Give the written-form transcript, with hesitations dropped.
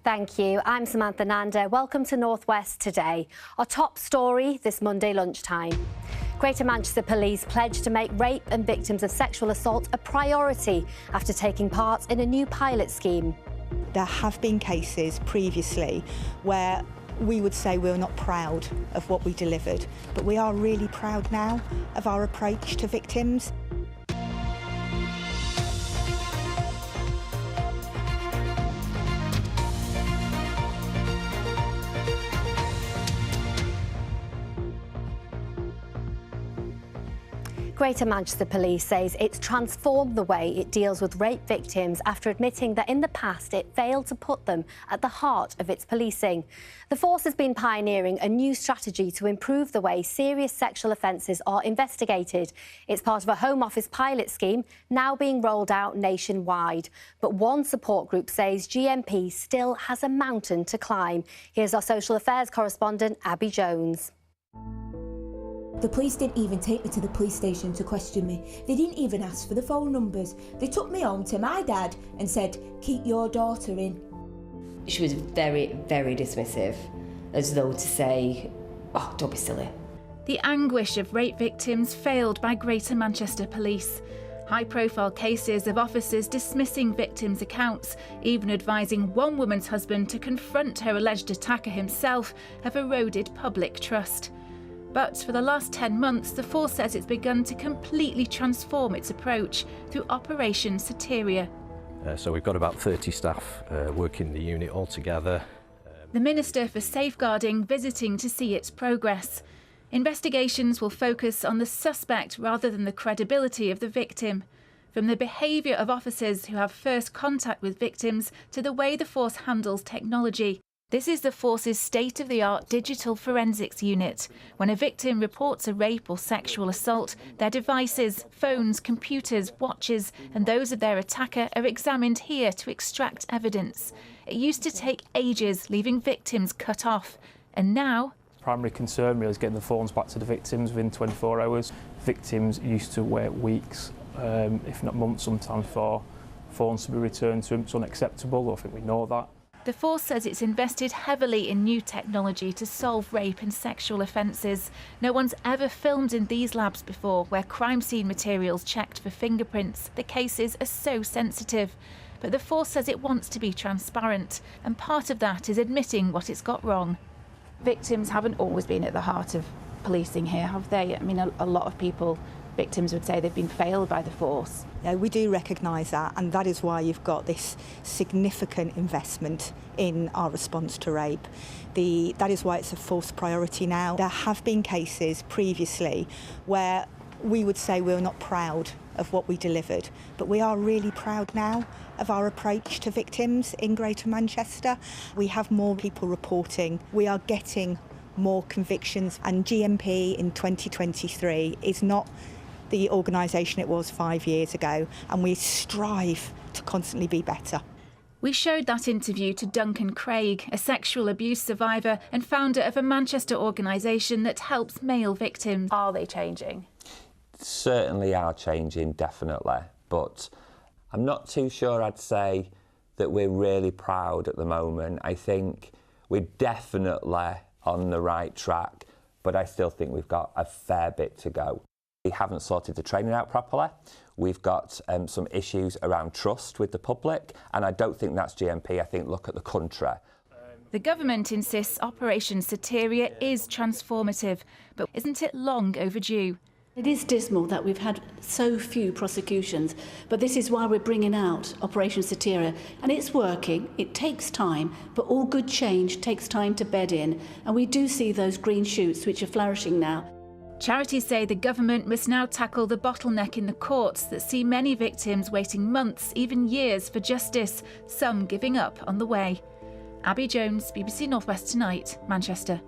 Thank you. I'm Samantha Nanda. Welcome to North West Today. Our top story this Monday lunchtime. Greater Manchester Police pledged to make rape and victims of sexual assault a priority after taking part in a new pilot scheme. There have been cases previously where we would say we're not proud of what we delivered, but we are really proud now of our approach to victims. Greater Manchester Police says it's transformed the way it deals with rape victims after admitting that in the past it failed to put them at the heart of its policing. The force has been pioneering a new strategy to improve the way serious sexual offences are investigated. It's part of a Home Office pilot scheme now being rolled out nationwide. But one support group says GMP still has a mountain to climb. Here's our social affairs correspondent, Abby Jones. The police didn't even take me to the police station to question me. They didn't even ask for the phone numbers. They took me home to my dad and said, keep your daughter in. She was very, very dismissive, as though to say, oh, don't be silly. The anguish of rape victims failed by Greater Manchester Police. High-profile cases of officers dismissing victims' accounts, even advising one woman's husband to confront her alleged attacker himself, have eroded public trust. But for the last 10 months, the force says it's begun to completely transform its approach through Operation Soteria. So we've got about 30 staff working the unit altogether. The Minister for Safeguarding visiting to see its progress. Investigations will focus on the suspect rather than the credibility of the victim. From the behaviour of officers who have first contact with victims to the way the force handles technology. This is the force's state-of-the-art digital forensics unit. When a victim reports a rape or sexual assault, their devices, phones, computers, watches and those of their attacker are examined here to extract evidence. It used to take ages, leaving victims cut off. And now... Primary concern really is getting the phones back to the victims within 24 hours. Victims used to wait weeks, if not months sometimes, for phones to be returned to them. It's unacceptable. I think we know that. The force says it's invested heavily in new technology to solve rape and sexual offences. No one's ever filmed in these labs before, where crime scene materials checked for fingerprints. The cases are so sensitive. But the force says it wants to be transparent, and part of that is admitting what it's got wrong. Victims haven't always been at the heart of policing here, have they? I mean, a lot of people, victims would say they've been failed by the force. Yeah, we do recognise that, and that is why you've got this significant investment in our response to rape. That is why it's a force priority now. There have been cases previously where we would say we're not proud of what we delivered, but we are really proud now of our approach to victims in Greater Manchester. We have more people reporting. We are getting more convictions, and GMP in 2023 is not the organisation it was 5 years ago, and we strive to constantly be better. We showed that interview to Duncan Craig, a sexual abuse survivor and founder of a Manchester organisation that helps male victims. Are they changing? Certainly are changing, definitely, but I'm not too sure I'd say that we're really proud at the moment. I think we're definitely on the right track, but I still think we've got a fair bit to go. We haven't sorted the training out properly. We've got some issues around trust with the public, and I don't think that's GMP. I think look at the country. The government insists Operation Soteria is transformative, but isn't it long overdue? It is dismal that we've had so few prosecutions, but this is why we're bringing out Operation Soteria, and it's working. It takes time, but all good change takes time to bed in, and we do see those green shoots which are flourishing now. Charities say the government must now tackle the bottleneck in the courts that see many victims waiting months, even years, for justice, some giving up on the way. Abby Jones, BBC North West Tonight, Manchester.